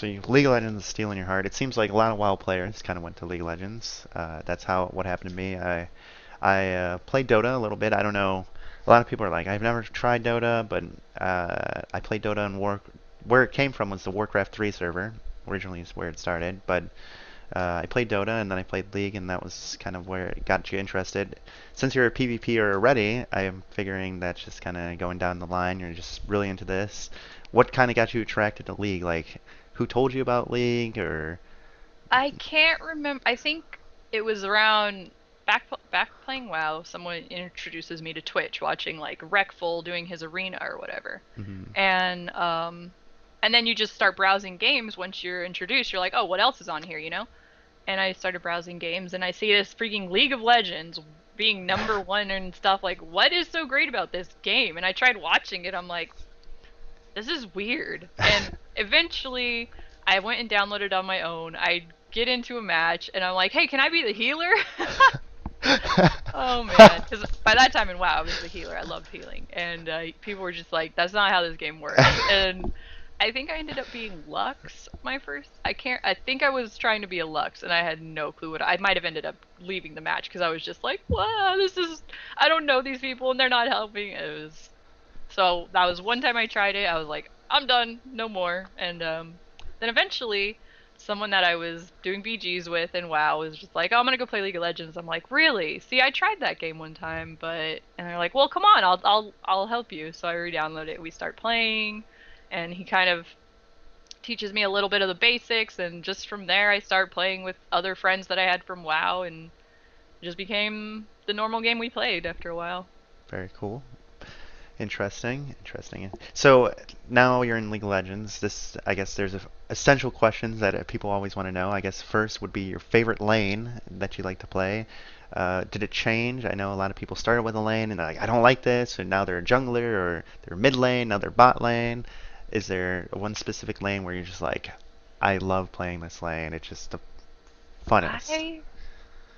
So League of Legends is stealing your heart. It seems like a lot of WoW players kind of went to League of Legends. That's what happened to me. I played Dota a little bit. I don't know. A lot of people are like, I've never tried Dota, but I played Dota and where it came from was the Warcraft 3 server. Originally is where it started, but I played Dota and then I played League, and that was kind of where it got you interested. Since you're a PvPer already, I am figuring that's just kind of going down the line. You're just really into this. What kind of got you attracted to League? Like, who told you about League, or? I can't remember. I think it was around back playing WoW. Someone introduces me to Twitch, watching like Reckful doing his arena or whatever, Mhm. and and then you just start browsing games once you're introduced. You're like, oh, what else is on here, you know? And I started browsing games, and I see this freaking League of Legends being number one and stuff. Like, what is so great about this game? And I tried watching it. I'm like, this is weird. And eventually, I went and downloaded on my own. I get into a match, and I'm like, hey, can I be the healer? Oh man, because by that time in WoW, I was the healer. I loved healing, and people were just like, "That's not how this game works." And I think I ended up being Lux my first. I can't. I think I was trying to be a Lux, and I had no clue what. I might have ended up leaving the match because I was just like, "Wow, this is. I don't know these people, and they're not helping." It was so that was one time I tried it. I was like, I'm done, no more. And then eventually, someone that I was doing BGs with in WoW was just like, oh, I'm gonna go play League of Legends. I'm like, really? See, I tried that game one time, but and they're like, well, come on, I'll help you. So I re-download it. We start playing, and he kind of teaches me a little bit of the basics, and just from there, I start playing with other friends that I had from WoW, and it just became the normal game we played after a while. Very cool. Interesting. Interesting. So now you're in League of Legends. I guess, there's essential questions that people always want to know. I guess first would be your favorite lane that you like to play. Did it change? I know a lot of people started with a lane and they're like, I don't like this, and now they're a jungler, or they're mid lane, now they're bot lane. Is there one specific lane where you're just like, I love playing this lane? It's just the funnest. I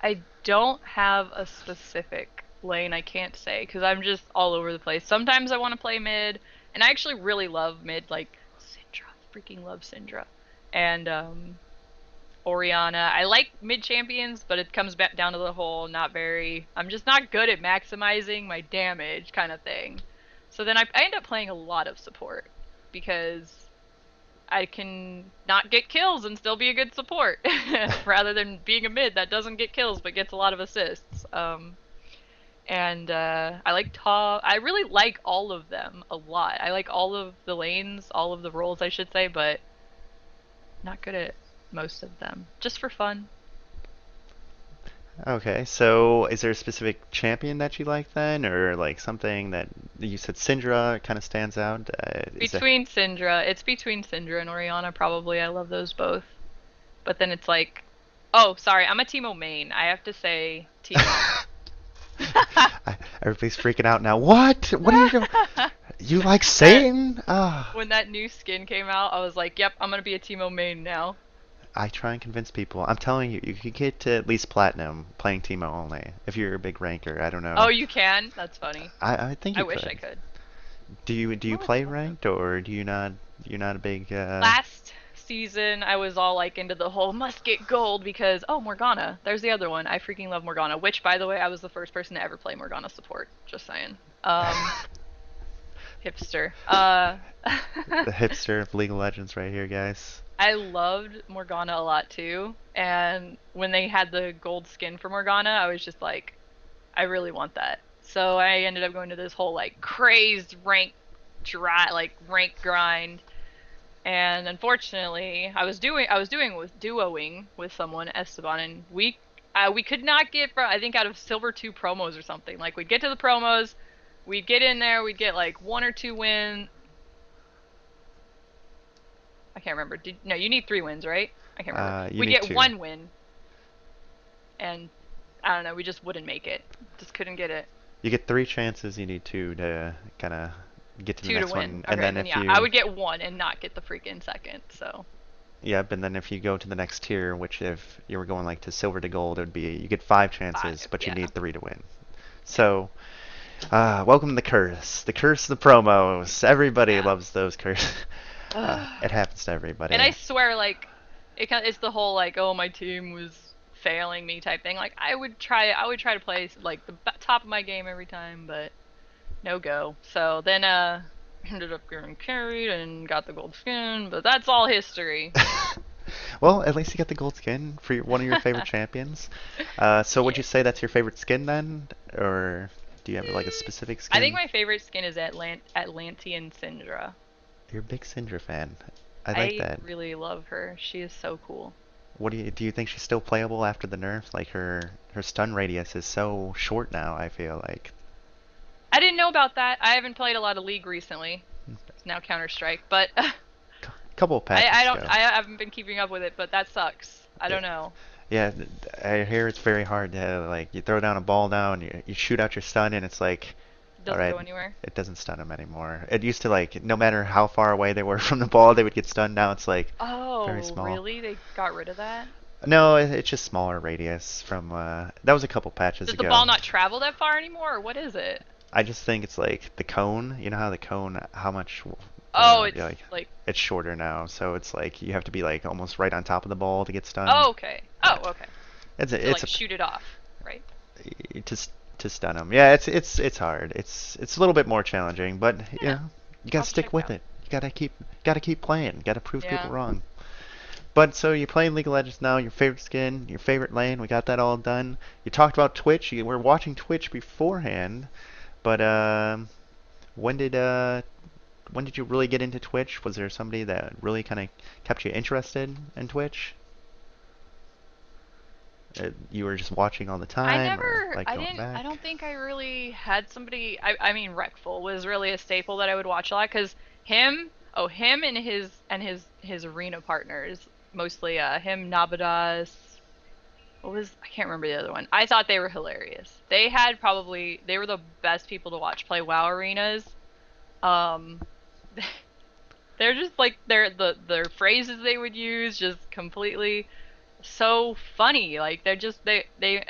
I don't have a specific lane I can't say because I'm just all over the place. Sometimes I want to play mid, and I actually really love mid, like Syndra. Freaking love Syndra. And Oriana. I like mid champions, but it comes back down to the whole not very. I'm just not good at maximizing my damage kind of thing. So then I end up playing a lot of support because I can not get kills and still be a good support rather than being a mid that doesn't get kills but gets a lot of assists. And I like top. I really like all of them a lot. I like all of the lanes, all of the roles, I should say, but not good at most of them. Just for fun. Okay, so is there a specific champion that you like then, or like something that you said Syndra kind of stands out? Is that Between Syndra, it's between Syndra and Oriana probably. I love those both. But then it's like, oh, sorry, I'm a Teemo main. I have to say Teemo. Everybody's freaking out now. What? What are you doing? You like That Satan? Ah. when that new skin came out, I was like, yep, I'm gonna be a Teemo main now. I try and convince people. I'm telling you, you could get to at least platinum playing Teemo only if you're a big ranker. I don't Oh, know. you can? That's funny. I think I you wish I could. could. Do you Well, it's play awesome. ranked, or do you not? You're not a big Last season, I was all like into the whole must get gold because, oh, Morgana. There's the other one. I freaking love Morgana, which, by the way, I was the first person to ever play Morgana support. Just saying. Hipster. the hipster of League of Legends right here, guys. I loved Morgana a lot too. And when they had the gold skin for Morgana, I was just like, I really want that. So I ended up going to this whole like crazed rank grind. And unfortunately, I was doing with duoing with someone, Esteban, and we could not get from, I think, out of silver 2 promos or something. Like we'd get to the promos, we'd get in there, we'd get like one or two wins. I can't remember. No, you need 3 wins, right? I can't remember. You We'd need get two. one win, and I don't know. We just wouldn't make it. Just couldn't get it. You get three chances. You need two to kind of get to the 2 to next win. one, and Okay, then then if yeah, I you would get one and not get the freaking second. So yep, and then if you go to the next tier, which if you were going like to silver to gold, it would be you get five chances, 5. but you Yeah. need three to win. Yeah. So, welcome to the curse of the promos. Everybody Yeah. loves those curse. It happens to And I everybody. swear, like, it's the whole like, oh, my team was failing me type thing. Like, I would try to play like the top of my game every time, but no go. So then, ended up getting carried and got the gold skin, but that's all history. Well, at least you got the gold skin for one of your favorite champions. So would Yeah. you say that's your favorite skin then, or do you have like a specific I think skin? my favorite skin is Atlantean Syndra. You're a big Syndra fan. I like I that. really love her. She is so cool. What do you think she's still playable after the nerf? Like her stun radius is so short now, I feel like. I didn't know about that. I haven't played a lot of League recently. It's now Counter Strike, but Couple of I patches don't ago. I haven't been keeping up with it, but that sucks. I Yeah, don't know. yeah, I hear it's very hard to like you throw down a ball now and you shoot out your stun and it's like, It all doesn't right, go anywhere. it doesn't stun them anymore. It used to like no matter how far away they were from the ball, they would get stunned. Now it's like very Oh, small. really? They got rid of that? No, it's just smaller radius from that was a couple patches Does the ball ago. not travel that far anymore, or what is it? I just think it's like the cone. You know how the cone, how much Oh, yeah, it's like like it's shorter now, so it's like you have to be like almost right on top of the ball to get stunned. oh, okay. Yeah, Oh, okay. To it's like shoot it off, right? to to stun them. Yeah, it's hard. It's a little bit more challenging, but you Yeah, know you I'll gotta have to check stick it with out. it. You gotta keep playing. Gotta prove people Yeah. wrong. But so you're playing League of Legends now. Your favorite skin, your favorite lane. We got that all done. You talked about Twitch. You were watching Twitch beforehand, but when did uh when did you really get into Twitch? Was there somebody that really kind of kept you interested in Twitch? You were just watching all the time, or like going I back? don't think I really had somebody, I mean, Reckful was really a staple that I would watch a lot, because him and his arena partners, mostly, him, Nabadas, I can't remember the other one. I thought they were hilarious. They were the best people to watch play WoW arenas. Um, they're just like, their phrases they would use just completely so funny. Like they're just they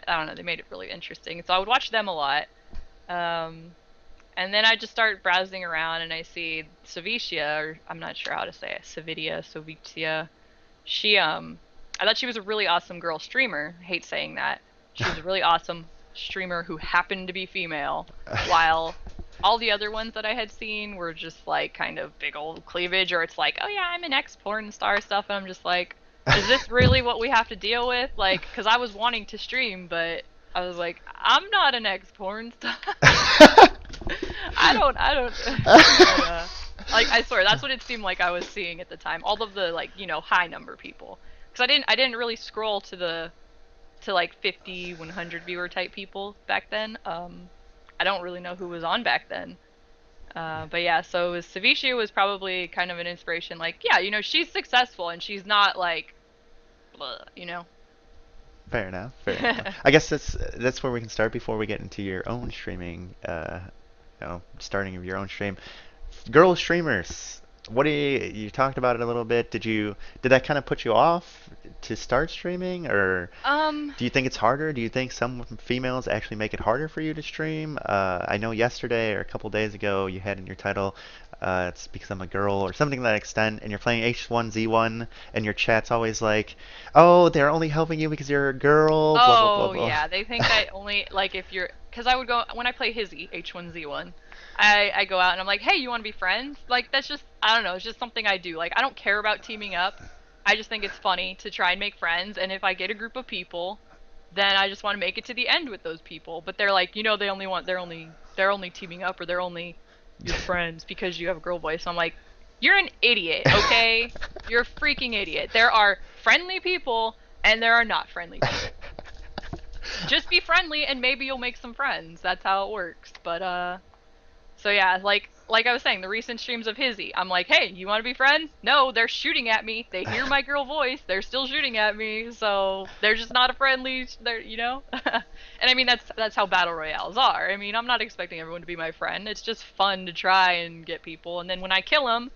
I don't know, they made it really interesting. So I would watch them a lot. Um and then I just start browsing around and I see Savicia, or I'm not sure how to say it, Savicia. She I thought she was a really awesome girl streamer. I hate saying that. She was a really awesome streamer who happened to be female, while all the other ones that I had seen were just like kind of big old cleavage, or it's like, oh yeah, I'm an ex porn star stuff, and I'm just like, is this really what we have to deal with? Like, because I was wanting to stream, but I was like, I'm not an ex porn star. I don't. But like I swear that's what it seemed like I was seeing at the time. All of the like high number people, because I didn't really scroll to like 50, 100 viewer type people back then. I don't really know who was on back then. But yeah, so Savicia was probably kind of an inspiration. Like, yeah, she's successful and she's not like, blah. Fair enough. Fair enough. I guess that's where we can start before we get into your own streaming. Starting of your own stream. Girl streamers. What do you talked about it a little bit? Did that kind of put you off to start streaming, or um, do you think it's harder? Do you think some females actually make it harder for you to stream? I know yesterday or a couple days ago you had in your title, it's because I'm a girl or something to that extent, and you're playing H1Z1, and your chat's always like, oh, they're only helping you because you're a girl, blah blah blah oh blah. yeah, they think that only like if you're, because I would go when I play his H1Z1. I go out and I'm like, hey, you want to be friends? Like that's just, I don't know, it's just something I do. Like I don't care about teaming up. I just think it's funny to try and make friends, and if I get a group of people, then I just want to make it to the end with those people. But they're like, they're only teaming up, or they're only your friends because you have a girl voice. So I'm like, you're an idiot, okay? You're a freaking idiot. There are friendly people and there are not friendly people. Just be friendly and maybe you'll make some friends. That's how it works. But so yeah, like I was saying, the recent streams of Hizzy, I'm like, hey, you want to be friends? No, they're shooting at me. They hear my girl voice. They're still shooting at me. So they're just not a friendly. They're. And I mean that's how battle royales are. I mean I'm not expecting everyone to be my friend. It's just fun to try and get people. And then when I kill them,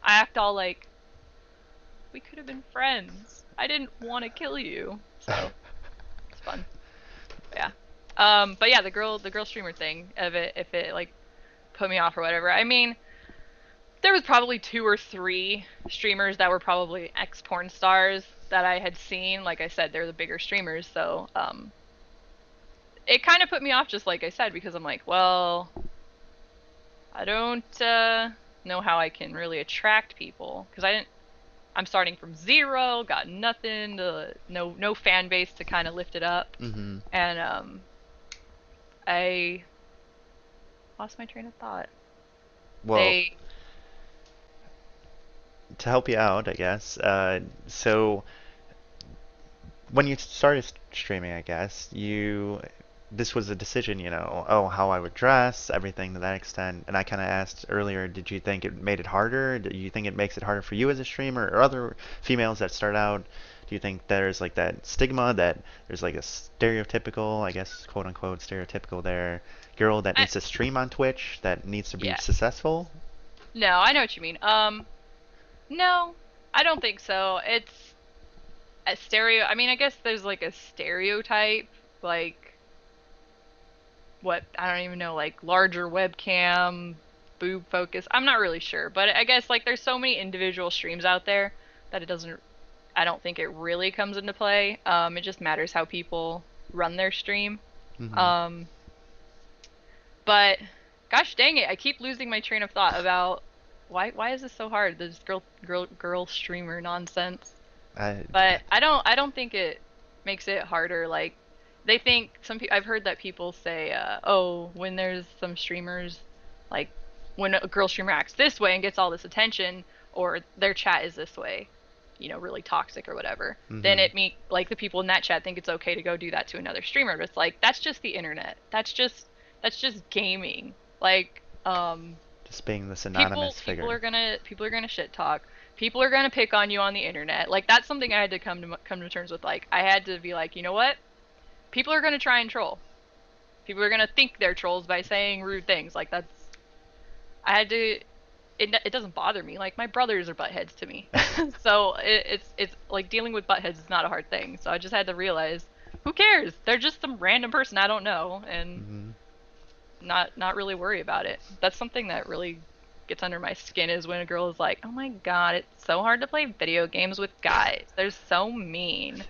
I act all like, we could have been friends. I didn't want to kill you. So it's fun. But yeah. But yeah, the girl streamer thing of it, if it like put me off or whatever. I mean, there was probably 2 or 3 streamers that were probably ex-porn stars that I had seen. Like I said, they're the bigger streamers, so it kind of put me off, just like I said, because I'm like, well, I don't know how I can really attract people because I'm starting from zero, got nothing to no fan base to kind of lift it up, Hmm. and I lost my train of thought. Well, They to help you out, I guess. So when you started streaming, I guess this was a decision, oh, how I would dress, everything to that extent. And I kind of asked earlier, did you think it made it harder? Do you think it makes it harder for you as a streamer or other females that start out? Do you think there's like that stigma that there's like a stereotypical, I guess, quote unquote, stereotypical there girl that I needs to stream on Twitch that needs to be yeah. successful? No, I know what you mean. No, I don't think so. It's a stereo. I mean, I guess there's like a stereotype, like what, I don't even know, like larger webcam, boob focus. I'm not really sure, but I guess like there's so many individual streams out there that it doesn't. I don't think it really comes into play. It just matters how people run their stream. Hmm. Um, but gosh dang it, I keep losing my train of thought about why is this so hard? This girl streamer nonsense. I, But I don't think it makes it harder. Like they think some people, I've heard that people say, oh, when there's some streamers, like when a girl streamer acts this way and gets all this attention, or their chat is this way, really toxic or whatever, then hmm. it me like the people in that chat think it's okay to go do that to another streamer. But it's like that's just the internet. That's just gaming. Like Just being this people anonymous people figure. are gonna people are gonna shit talk. People are gonna pick on you on the internet. Like that's something I had to come to terms with. Like I had to be like, you know what? People are gonna try and troll. People are gonna think they're trolls by saying rude things. Like that's I had to. It doesn't bother me. Like my brothers are buttheads to me, so it's like dealing with buttheads is not a hard thing. So I just had to realize, who cares? They're just some random person I don't know, and Hmm. not really worry about it. That's something that really gets under my skin is when a girl is like, "Oh my God, it's so hard to play video games with guys. They're so mean."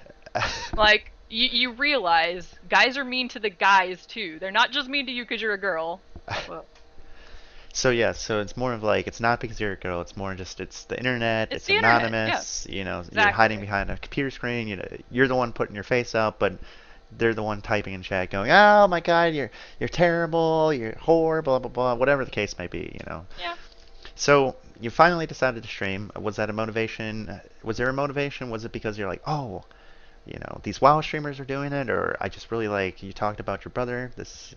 Like you realize guys are mean to the guys too. They're not just mean to you because you're a girl. Well, So yeah, so it's more of like it's not because you're a girl. It's more just it's the internet. it's It's the internet. Yeah, anonymous. You're hiding exactly. behind a computer screen. You're the one putting your face up, but they're the one typing in chat, going, "Oh my God, you're terrible. You're whore, blah blah blah." Whatever the case may be. Yeah. So you finally decided to stream. Was that a motivation? Was there a motivation? Was it because you're like, oh, these WoW streamers are doing it, or I just really like you talked about your brother this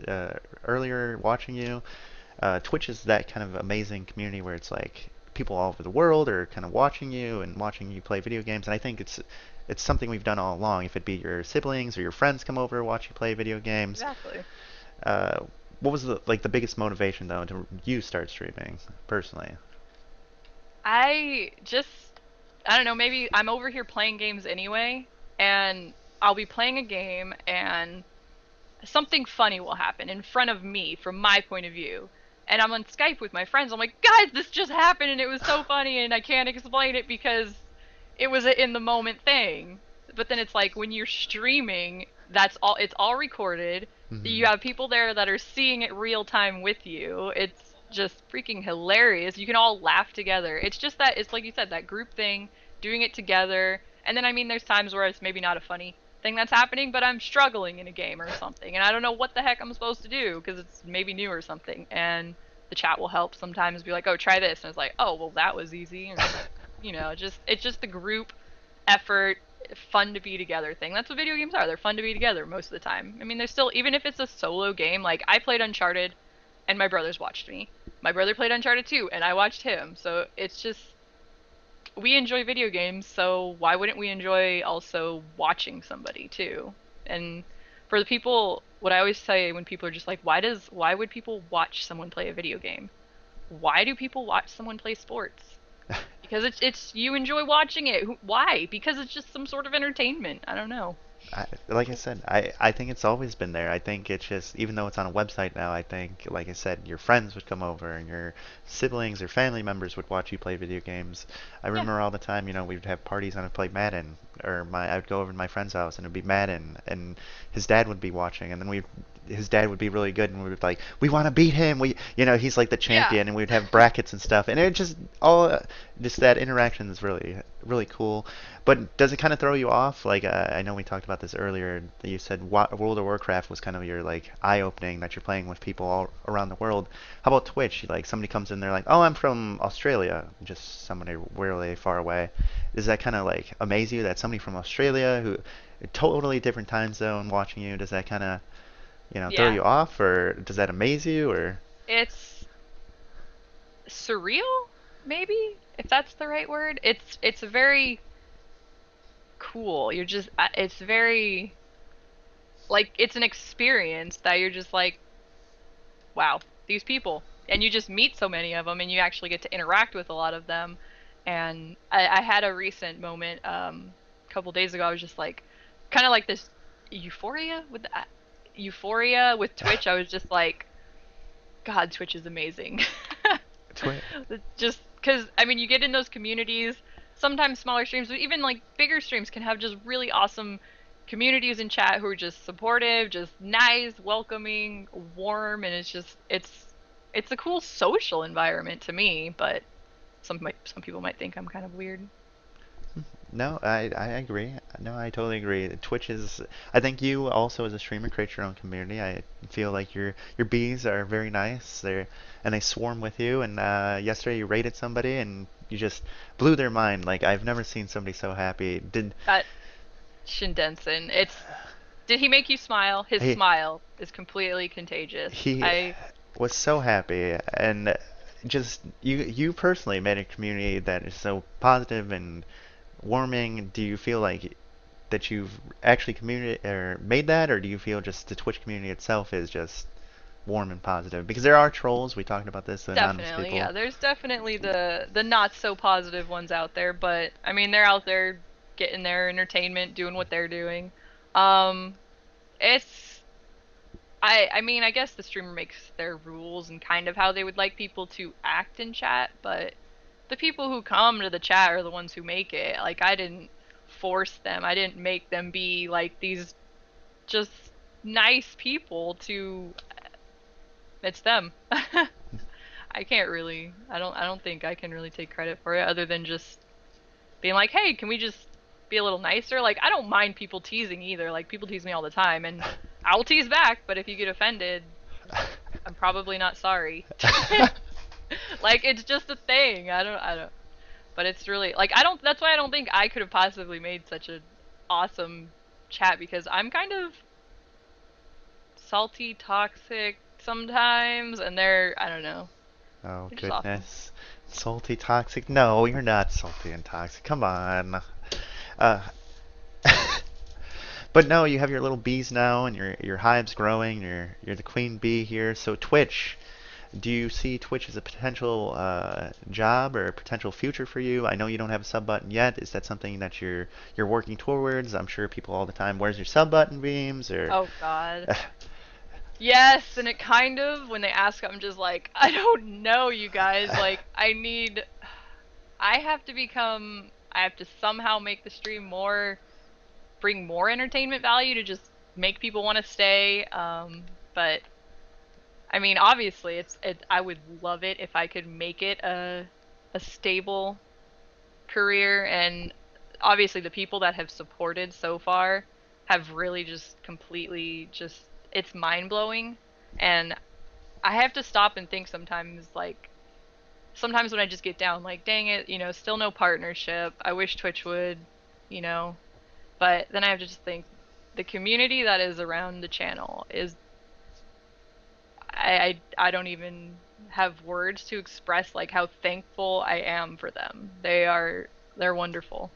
earlier watching you. Twitch is that kind of amazing community where it's like people all over the world are kind of watching you and watching you play video games, and I think it's something we've done all along. If it be your siblings or your friends come over watch you play video games, Exactly. uh, what was the biggest motivation though to you start streaming personally? I just I don't know, maybe I'm over here playing games anyway, and I'll be playing a game and something funny will happen in front of me from my point of view. And I'm on Skype with my friends. I'm like, guys, this just happened and it was so funny and I can't explain it because it was a in the moment thing. But then it's like when you're streaming, it's all recorded. Hmm. You have people there that are seeing it real time with you. It's just freaking hilarious. You can all laugh together. It's just that it's like you said, that group thing, doing it together. And then I mean there's times where it's maybe not a funny thing that's happening, but I'm struggling in a game or something, and I don't know what the heck I'm supposed to do because it's maybe new or something. And the chat will help sometimes be like, "Oh, try this," and it's like, "Oh, well, that was easy." And just it's just the group effort, fun to be together thing. That's what video games are. They're fun to be together most of the time. I mean, there's still even if it's a solo game. Like I played Uncharted, and my brothers watched me. My brother played Uncharted too, and I watched him. So it's just we enjoy video games, so why wouldn't we enjoy also watching somebody too? And for the people, what I always say when people are just like, why would people watch someone play a video game? Why do people watch someone play sports? Because it's you enjoy watching it. Why? Because it's just some sort of entertainment. I don't know. Like I said, I think it's always been there. I think it's just, even though it's on a website now, I think, like I said, your friends would come over and your siblings or family members would watch you play video games. I Yeah. remember all the time, we'd have parties and I'd play Madden, or I would go over to my friend's house and it'd be Madden, and his dad would be watching, and then his dad would be really good, and we would like, we want to beat him. He's like the Yeah. champion, and we'd have brackets and stuff, and it just all, just that interaction is really, really cool. But does it kind of throw you off? Like, I know we talked about this earlier. That you said World of Warcraft was kind of your like eye-opening, that you're playing with people all around the world. How about Twitch? Like somebody comes in, they're like, "Oh, I'm from Australia," just somebody really far away. Does that kind of like amaze you that somebody from Australia, who a totally different time zone, watching you? Does that kind of throw Yeah. you off, or does that amaze you, or? It's surreal, maybe, if that's the right word. It's very cool. You're just it's very like it's an experience that you're just like, wow, these people. And you just meet so many of them and you actually get to interact with a lot of them. And I had a recent moment a couple days ago. I was just like kind of like this euphoria with Twitch. I was just like, God, Twitch is amazing. Twitch. Just because, I mean, you get in those communities, sometimes smaller streams, but even like bigger streams can have just really awesome communities in chat who are just supportive, just nice, welcoming, warm, and it's a cool social environment to me, but some people might think I'm kind of weird. No, I agree. No, I totally agree. Twitch is. I think you also, as a streamer, create your own community. I feel like your bees are very nice. They swarm with you. And yesterday you raided somebody and you just blew their mind. Like, I've never seen somebody so happy. That Shindensen, it's did he make you smile? His he smile is completely contagious. he I was so happy, and just you personally made a community that is so positive and warming. Do you feel like that you've actually community or made that, or do you feel just the Twitch community itself is just warm and positive? Because there are trolls. We talked about this, the anonymous Definitely, people. yeah. There's definitely the not so positive ones out there, but I mean they're out there getting their entertainment, doing what they're doing. Um it's I mean I guess the streamer makes their rules and kind of how they would like people to act in chat, but the people who come to the chat are the ones who make it. Like I didn't force them. I didn't make them be like these just nice people to it's them. I can't really. I don't think I can really take credit for it other than just being like, "Hey, can we just be a little nicer?" Like, I don't mind people teasing either. Like, people tease me all the time and I'll tease back, but if you get offended, I'm probably not sorry. Like, it's just a thing. I don't but it's really like I don't that's why I don't think I could have possibly made such an awesome chat because I'm kind of salty, toxic sometimes and they're I don't know. Oh They're just awesome. goodness, salty toxic? No, you're not salty and toxic. Come on. Uh, but no, you have your little bees now, and your hive's growing. You're the queen bee here. So Twitch, do you see Twitch as a potential job or a potential future for you? I know you don't have a sub button yet. Is that something that you're working towards? I'm sure people all the time, where's your sub button, Beams? Or Oh God. Yes, and it kind of when they ask I'm just like, I don't know you guys. Like I have to somehow make the stream more bring more entertainment value to just make people want to stay. But I mean, obviously I would love it if I could make it a stable career and obviously the people that have supported so far have really just completely just it's mind-blowing and I have to stop and think sometimes like sometimes when I just get down like dang it, still no partnership. I wish Twitch would, you know, but then I have to just think the community that is around the channel is I don't even have words to express like how thankful I am for them. They're wonderful.